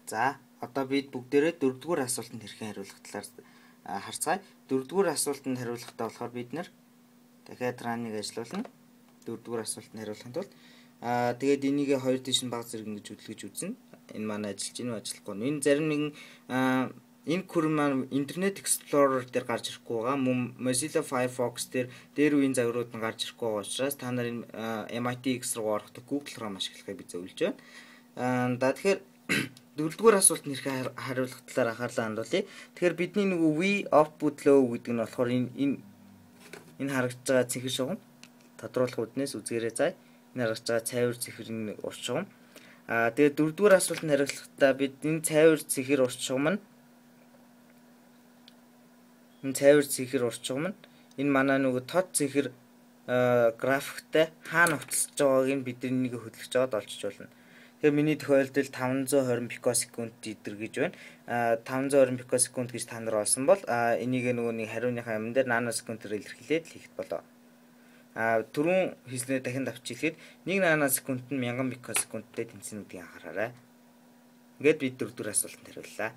За одоо бид бүгдээрээ 4-р асуултанд хэрхэн хариулах талаар харцгаая. 4-р асуултанд хариулахдаа болохоор бид нэр дахиад run-ыг ажиллуулна. 4-р асуултанд хариулахын тулд тэгээд энийг 2 тийш нь баг зэрэг ингэж хөдөлгөж үзнэ. Энэ манай ажиллаж гин үү ажиллахгүй нь. Энэ зарим нэгэн энэ хүрэн маань Internet Explorer дээр гарч ирэхгүй байгаа. Мөн Mozilla Firefox дээр үеийн загварууд нь гарч ирэхгүй байгаа учраас та нар энэ MIT-X руу орохдоо Google Chrome ашиглахыг би зөвлөж байна. Тэгэхээр 4-р асуултанд хэрхэн хариулах талаар анхаарлаа хандуулъя. Тэгэхээр бидний нөгөө we output low гэдэг нь болохоор энэ харагдаж байгаа цэнхэр шугам тодруулах үднээс үзгээрэй заа. Энэ харагдаж байгаа цайвар цэнхэр урт шугам. Тэгээд 4-р асуултанд хариулахдаа бид энэ цайвар цэнхэр урт шугам нь энэ манай нөгөө тод цэнхэр графиктай хаана хувцалж байгааг нь бид энийг хөдөлгөж байгаад олчж болно. Тэгэхээр миний тохиолдолд 520 пикосекунд идэр гэж байна. 520 пикосекунд гэж та нар олсон бол энийг нөгөө нэг хариуныхаа амин дээр наносекундээр илэрхийлээд хийхэд болоо. Түрүүн хийснээр дахин давж хэлэхэд 1 наносекунд нь 1000 пикосекундтэй тэнцэнэ гэдгийг анхаараарай. Ингээд бид 4-р асуултанд хариуллаа.